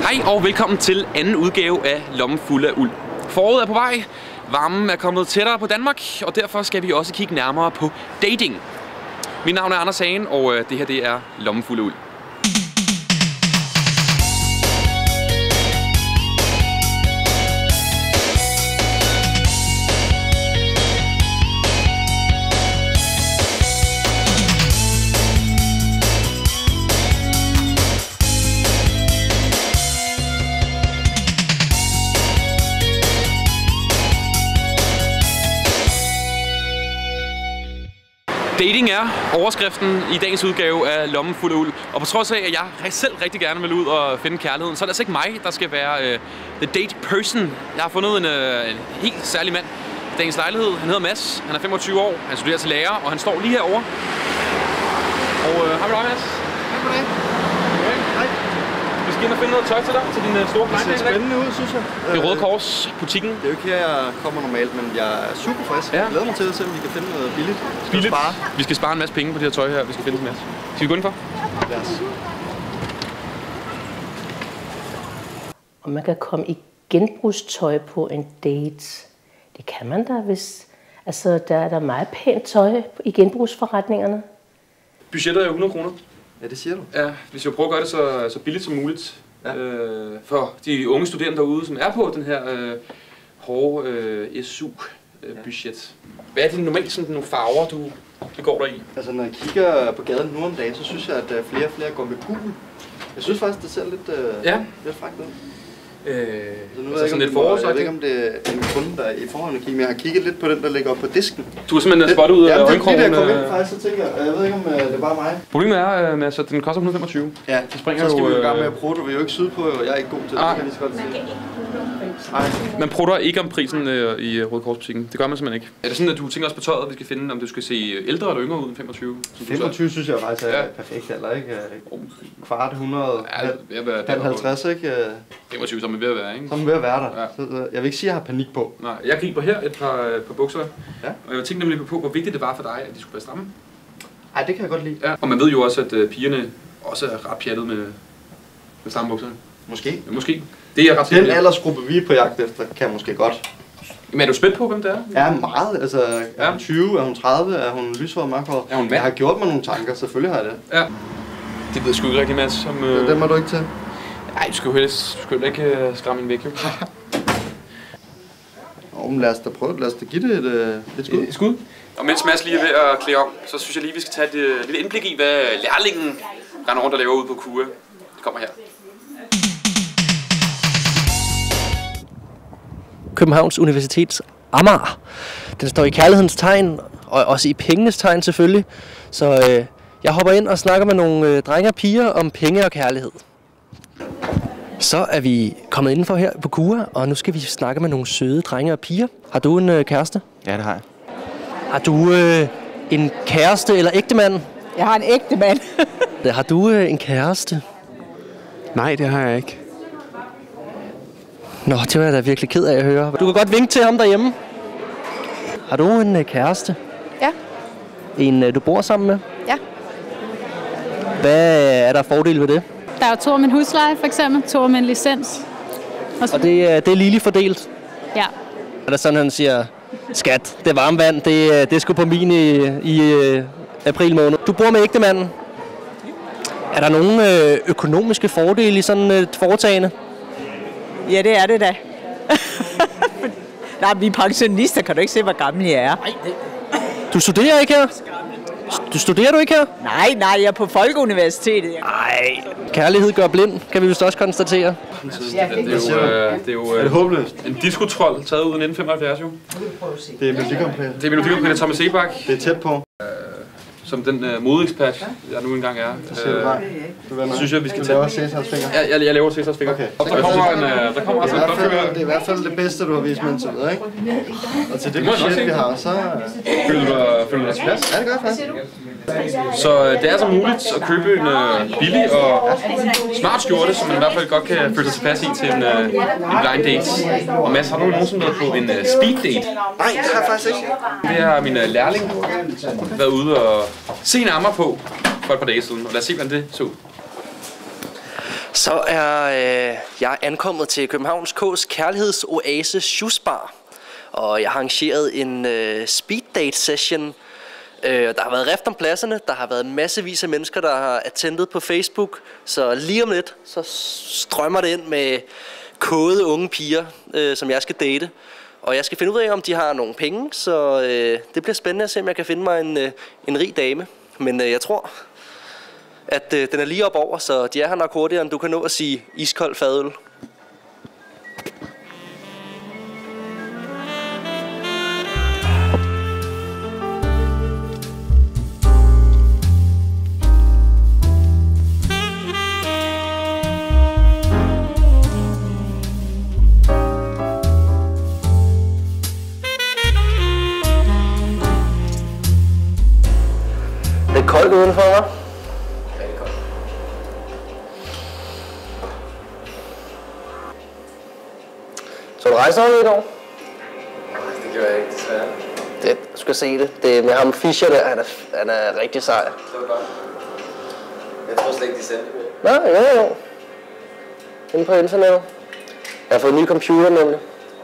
Hej og velkommen til anden udgave af Lommen Fuld af Uld. Foråret er på vej, varmen er kommet tættere på Danmark, og derfor skal vi også kigge nærmere på dating. Mit navn er Anders Hagen, og det her det er Lommen Fuld af Uld. Dating er overskriften i dagens udgave af Lommen Fuld af Uld. Og på trods af, at jeg selv rigtig gerne vil ud og finde kærligheden, så er det altså ikke mig, der skal være the date person. Jeg har fundet en helt særlig mand i dagens lejlighed. Han hedder Mads. Han er 25 år. Han studerer til lærer, og han står lige herovre. Og hej med dig, Mads. Hej med dig. Hej. Vi skal ind og finde noget tøj til dig, til din store blind. Det ser spændende ud, synes jeg. Det er Røde Kors butikken. Det er jo ikke her, jeg kommer normalt, men jeg er super frisk. Jeg glæder mig til at se, om vi kan finde noget billigt. Vi skal spare en masse penge på det her tøj her, vi skal finde en masse. Skal vi gå indenfor? Lad os. Og man kan komme i genbrugstøj på en date. Det kan man da, hvis... Altså, der er der meget pænt tøj i genbrugsforretningerne. Budgettet er 100 kroner. Ja, det siger du. Ja, vi skal prøve at gøre det så billigt som muligt. Ja. For de unge studerende derude, som er på den her hårde SU-budget. Hvad er det normalt sådan nogle farver, du går der i? Altså, når jeg kigger på gaden nu om dagen, så synes jeg, at flere og flere går med gul. Jeg synes faktisk, det ser lidt frækt ud. Altså sådan lidt forårsagtigt. Jeg ved ikke, om det er en kunde, der er i forhånd at kigge, men jeg har kigget lidt på den, der ligger oppe på disken. Du har simpelthen spottet ud af øjenkrogen? Ja, det er det, jeg kom ind faktisk, så tænker jeg ved ikke, om det er bare mig. Problemet er, med, at den koster 125. Ja, så skal vi jo i gang med at prøve, du er jo ikke sydpå, og jeg er ikke god til det, kan lige så godt sige. Man prutter ikke om prisen i Røde Kors-butikken. Det gør man simpelthen ikke. Er det sådan, at du tænker også på tøjet, at vi skal finde, om du skal se ældre eller yngre ud end 25? 25 synes jeg faktisk er perfekt, eller ikke? Kvart 100, ja, 50, ikke? 25, som er ved at være, ikke? Som er ved at være der. Ja. Så jeg vil ikke sige, at jeg har panik på. Nej, jeg griber her et par bukser. Ja. Og jeg tænkte nemlig på, hvor vigtigt det var for dig, at de skulle være stramme. Ej, det kan jeg godt lide. Ja. Og man ved jo også, at pigerne også er ret pjattet med stramme bukser. Måske. Ja, måske. Det er ret den aldersgruppe, vi er på jagt efter, kan jeg måske godt. Men er du spændt på, hvem det er? Ja, meget. Altså, er hun 20? Er hun 30? Er hun lyshåret, mørkhåret? Er hun mand? Jeg har gjort mig nogle tanker, selvfølgelig har jeg det. Ja. Det ved jeg sgu ikke rigtig, Mads. Som, den må du ikke til. Nej, du skal jo ikke skræmme en væk, jo. Men lad os da prøve. Lad os da give det et skud. Et skud? Og mens Mads lige er ved at klæde om, så synes jeg lige, vi skal tage et lille indblik i, hvad lærlingen render rundt og laver ude på KUA. Det kommer her. Københavns Universitets Amager. Den står i kærlighedens tegn, og også i pengenes tegn selvfølgelig. Så jeg hopper ind og snakker med nogle drenge og piger om penge og kærlighed. Så er vi kommet indenfor her på KUA, og nu skal vi snakke med nogle søde drenge og piger. Har du en kæreste? Ja, det har jeg. Har du en kæreste eller ægtemand? Jeg har en ægtemand. Har du en kæreste? Nej, det har jeg ikke. Nå, det var jeg da virkelig ked af at høre. Du kan godt vinke til ham derhjemme. Har du en kæreste? Ja. En, du bor sammen med? Ja. Hvad er der fordel ved det? Der er jo 2 om en husleje, for eksempel. 2 om en licens. Og det er ligeligt fordelt? Ja. Er det sådan, han siger, skat, det er varmt vand, det er sgu på min i april måned. Du bor med ægtemanden. Er der nogen økonomiske fordele i sådan et foretagende? Ja, det er det da. Nej, vi er pensionister. Kan du ikke se, hvor gammel jeg er? Du studerer ikke her? Studerer du ikke her? Nej, jeg er på Folkeuniversitetet. Nej, kærlighed gør blind, kan vi vist også konstatere. Det er jo håbløst. En diskotrol taget ud i 1975, jo. Det er Melodikomplet. Det er Melodikomplet af Thomas Sebak. Det er tæt på. Som den modeekspert, jeg nu engang er. Synes jeg, vi skal tage. Du laver Cæsars finger? Ja, jeg laver Cæsars finger. Okay. Og der kommer altså det er i hvert fald det bedste, du har vist mig indtil videre, ikke? Og til det budget, vi har, så... Føler du dig tilpas? Ja, det gør jeg faktisk. Så det er så muligt at købe en billig og smart skjorte, som man i hvert fald godt kan føle sig tilpas i til en blind date. Og Mads, har du nogensinde været på en speed date? Nej, det har jeg faktisk ikke. Det har min lærling været ude og se nærmere på for et par dage siden, og lad os se, hvordan det så ud. Så er jeg ankommet til Københavns K's kærlighedsoase Schusbar, og jeg har arrangeret en speed date session. Der har været rift om pladserne, der har været massevis af mennesker, der har attendet på Facebook, så lige om lidt, så strømmer det ind med kåde unge piger, som jeg skal date. Og jeg skal finde ud af, om de har nogle penge, så det bliver spændende at se, om jeg kan finde mig en rig dame. Men jeg tror, at den er lige op over, så de er her nok hurtigere, end du kan nå at sige iskold fadøl. Det er koldt udenfor, hva'? Så du rejser over i går? Det gjorde jeg ikke, desværre. Du skal se det. Det er med ham Fischer der, han er rigtig sej. Det var godt. Jeg tror slet ikke, de sendte det. Nå, jo. Inde på internettet. Jeg har fået en ny computer nemlig.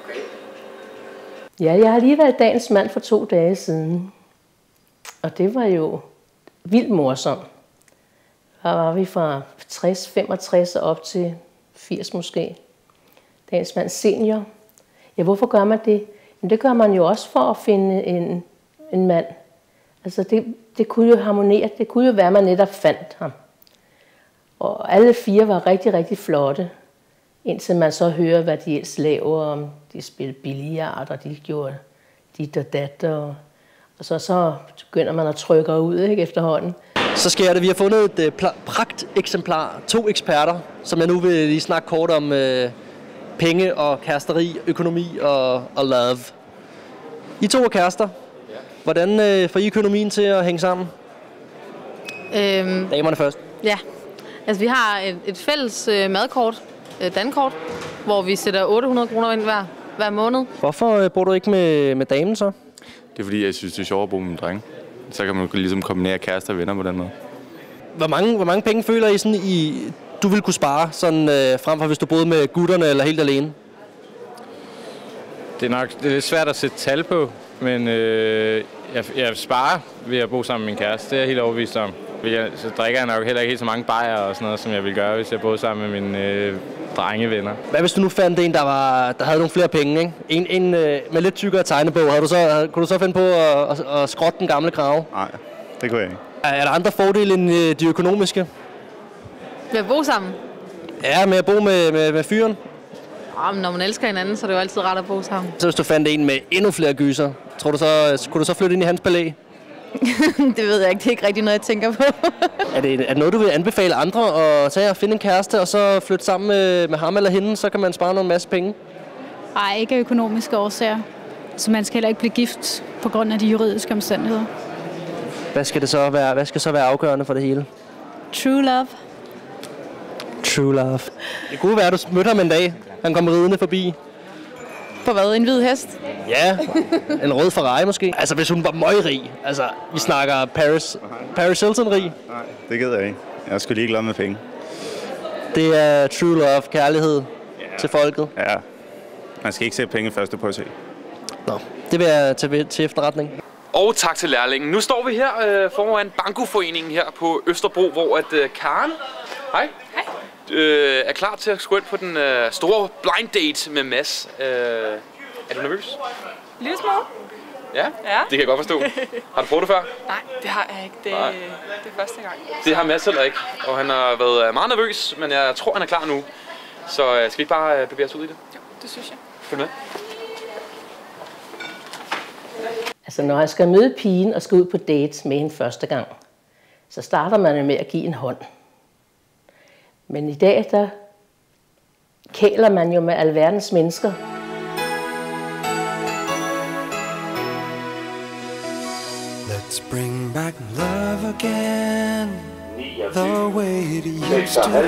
Okay. Ja, jeg har lige været dagens mand for 2 dage siden. Og det var jo vildt morsomt. Der var vi fra 60, 65 og op til 80 måske. Dagens mand senior. Ja, hvorfor gør man det? Men det gør man jo også for at finde en mand. Altså det kunne jo harmonere. Det kunne jo være, at man netop fandt ham. Og alle 4 var rigtig, rigtig flotte. Indtil man så hører, hvad de ellers laver. Om de spiller billiard, og de gjorde dit og dat. Og så begynder man at trykke ud, ikke, efterhånden. Så sker det. Vi har fundet et pragteksemplar. 2 eksperter, som jeg nu vil lige snakke kort om penge og kæresteri, økonomi og love. I 2 er kærester. Hvordan får I økonomien til at hænge sammen? Damerne først. Ja, altså vi har et fælles madkort, dankort, hvor vi sætter 800 kroner ind hver måned. Hvorfor bor du ikke med damen så? Det er fordi, jeg synes, det er sjovt at bo med min dreng. Så kan man ligesom kombinere kærester og venner på den måde. Hvor mange penge føler I sådan du ville kunne spare, sådan, frem for hvis du boede med gutterne eller helt alene? Det er lidt svært at sætte tal på, men jeg sparer ved at bo sammen med min kæreste. Det er jeg helt overbevist om. Så drikker jeg nok heller ikke helt så mange bajer og sådan noget, som jeg ville gøre, hvis jeg boede sammen med mine drengevenner. Hvad hvis du nu fandt en, der havde nogle flere penge, ikke? En med lidt tykkere tegnebog. Kunne du så finde på at skrotte den gamle krave? Nej, det kunne jeg ikke. Er der andre fordele end de økonomiske? Ved at bo sammen? Ja, med at bo med fyren. Men når man elsker hinanden, så er det jo altid ret at bo sammen. Så hvis du fandt en med endnu flere gyser, kunne du så flytte ind i hans palæ? Det ved jeg ikke. Det er ikke rigtig noget, jeg tænker på. Er det noget, du vil anbefale andre at tage og finde en kæreste, og så flytte sammen med ham eller hende, så kan man spare en masse penge? Nej, ikke af økonomiske årsager. Så man skal heller ikke blive gift på grund af de juridiske omstændigheder. Hvad skal så være afgørende for det hele? True love. True love. Det kunne være, at du mødte ham en dag. Han kom ridende forbi. På hvad? En hvid hest? Ja, en rød Ferrari måske. Altså, hvis hun var møgrig. Altså, vi snakker Paris Hilton-rig. Nej, det gider jeg ikke. Jeg er sgu ligeglad med penge. Det er true love, kærlighed til folket. Ja, man skal ikke se penge første på at se. Nå, det vil jeg tage til efterretning. Og tak til lærlingen. Nu står vi her foran Bankoforeningen her på Østerbro, hvor Karen er klar til at gå ind på den store blind date med Mads. Er du nervøs? Lille smule. Ja, det kan jeg godt forstå. Har du prøvet det før? Nej, det har jeg ikke. Det er første gang. Det har Mads heller ikke, og han har været meget nervøs, men jeg tror, han er klar nu. Så skal vi ikke bare bevæge os ud i det? Jo, det synes jeg. Følg med. Altså, når han skal møde pigen og skal ud på dates med hende første gang, så starter man med at give en hånd. Men i dag, der kæler man jo med alverdens mennesker. Let's bring back love again, the way it used to be,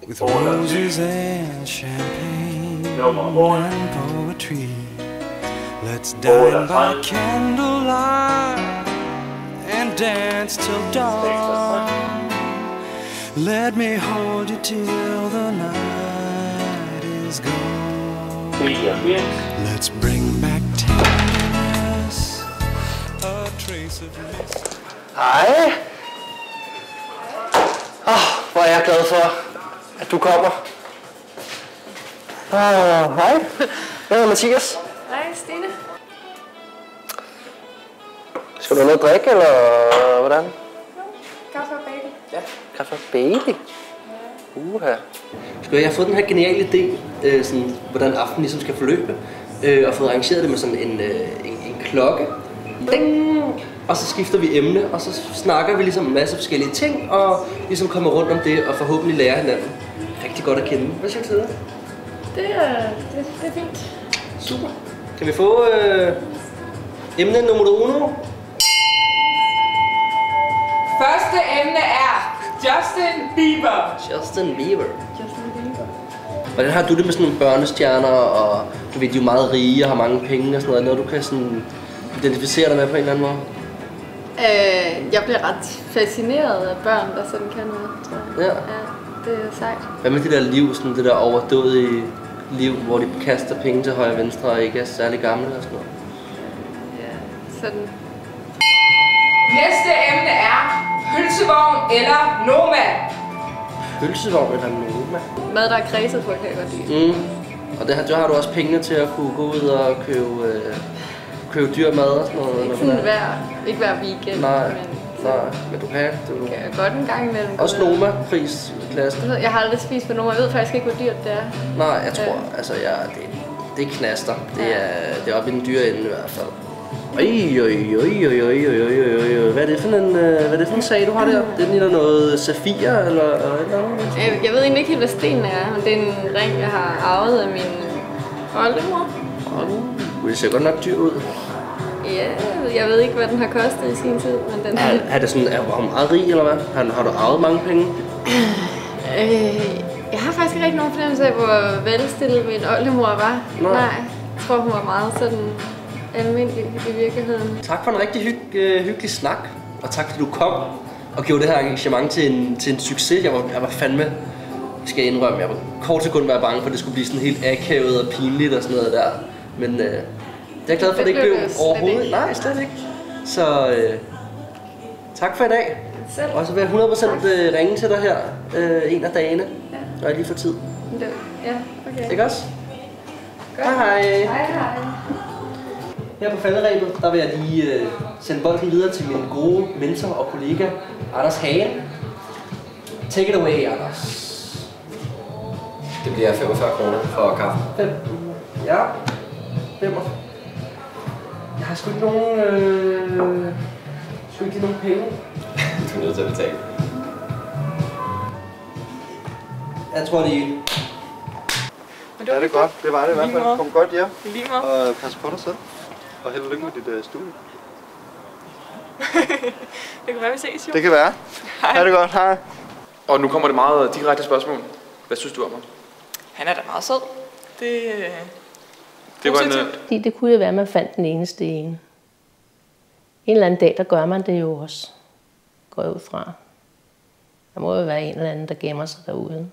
with roses and champagne and poetry. Let's dine by candlelight and dance till dawn. Let me hold you till the night is gone. Let's bring back tenderness, a trace of mist. Hej. Hvor er jeg glad for, at du kommer. Hej. Jeg hedder Mathias. Hej, Stine. Skal du have noget at drikke, eller hvordan? Kaffe og bagel. Ja, kaffe og bagel. Jeg har fået den her geniale idé, sådan, hvordan aftenen ligesom skal forløbe, og fået arrangeret det med sådan en klokke. Ding! Og så skifter vi emne, og så snakker vi ligesom en masse forskellige ting, og ligesom kommer rundt om det, og forhåbentlig lærer hinanden rigtig godt at kende. Hvad siger du til det? Det er fint. Super. Kan vi få emne nummer 1? Første emne er Justin Bieber. Justin Bieber. Hvordan har du det med sådan nogle børnestjerner, og du ved, de er jo meget rige og har mange penge og sådan noget, noget du kan sådan identificere dig med på en eller anden måde? Jeg bliver ret fascineret af børn, der sådan kan noget. Så, ja, det er sejt. Hvad med det der liv, sådan det der overdådige liv, hvor de kaster penge til højre og venstre og ikke er særlig gamle og sådan noget? Ja, sådan. Næste emne er pølsevogn eller Noma. Pølsevogn eller Noma? Mad, der er kredset på, kan jeg godt lide. Og det har du også pengene til at kunne gå ud og købe dyr mad og sådan noget? Ikke hver weekend. Nej, men du kan. Du kan godt en gang imellem. Også Noma-prisklassen? Jeg har aldrig spist på Noma. Jeg ved faktisk ikke, hvor dyrt det er. Nej, jeg tror, altså det er knaster. Det er oppe i den dyre ende i hvert fald. Hvad er det for en sag, du har der? Det ligner noget safir eller noget? Jeg ved egentlig ikke helt, hvad stenen er. Det er en ring, jeg har arvet af min oldemor. Det ser godt nok dyr ud. Ja, jeg ved ikke, hvad den har kostet i sin tid, men den er det sådan, var hun meget rig, eller hvad? Har du arvet mange penge? Jeg har faktisk ikke rigtig nogen fornemmelse af, hvor velstillet min oldemor var. Nej. Jeg tror, hun var meget sådan almindelig i virkeligheden. Tak for en rigtig hyggelig snak, og tak fordi du kom og gjorde det her engagement til en succes. Jeg var fandme, skal jeg indrømme, jeg var kort sekund være bange for, at det skulle blive sådan helt akavet og pinligt og sådan noget der. Men det er jeg glad for, at det ikke blev overhovedet. Nej, slet ikke. Så tak for i dag. Selv. Og så vil jeg 100% ringe til dig her en af dagene, når jeg lige får tid. Ja, okay. Ikke også? Godt. Hej. Hej. Her på falderebet, der vil jeg lige sende bolden videre til min gode mentor og kollega, Anders Hagen. Take it away, Anders. Det bliver 45 kroner for kaffe. 5. Ja. 5. Jeg har sgu ikke nogen penge. Du er nødt til at betale. Jeg tror, det er... Ja, det er godt. Det var det i hvert fald. Kom godt hjem. Lige måde. Og pas på dig selv. Og held og lykke med dit studie. Det kan være, vi ses jo. Det kan være. Hej. Ha' det godt. Hej. Og nu kommer det meget direkte spørgsmål. Hvad synes du om ham? Han er da meget sød. Det var Fordi det kunne jo være, at man fandt den eneste ene. En eller anden dag, der gør man det jo også. Går jeg ud fra. Der må jo være en eller anden, der gemmer sig derude.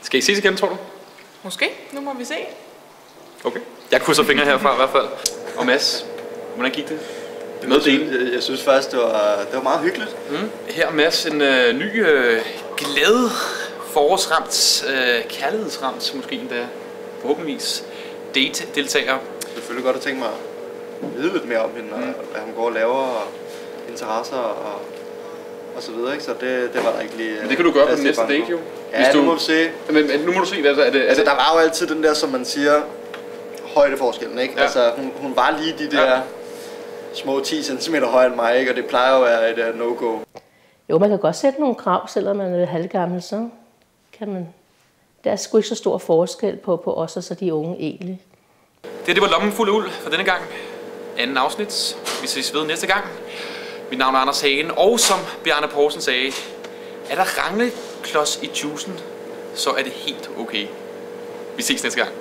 Skal I ses igen, tror du? Måske. Nu må vi se. Okay. Jeg krydser fingre herfra i hvert fald. Og Mads, hvordan gik det? Jeg synes faktisk, det var meget hyggeligt. Her Mads, en ny glad, forårsramt, kærlighedsramt, måske endda forhåbentligvis date-deltager. Jeg vil selvfølgelig godt have tænkt mig at vide lidt mere om hende, og hvad hun går og laver, og interesser og så videre, ikke? Så det var der ikke lige... Men det kan du gøre på den næste date, jo. Ja, nu må du se. Men nu må du se, hvad er det? Altså, der var jo altid den der, som man siger, højdeforskellen, ikke? Ja. Altså, hun var lige de der små 10 cm højere end mig, ikke? Og det plejer jo at være et no-go. Jo, man kan godt sætte nogle krav, selvom man er halvgammel, så kan man... Der er sgu ikke så stor forskel på os og så de unge egentlig. Det var Lommen Fuld af Uld for denne gang. Anden afsnit. Vi ses ved næste gang. Mit navn er Anders Hagen, og som Bjarne Poulsen sagde, er der rangleklods i juicen, så er det helt okay. Vi ses næste gang.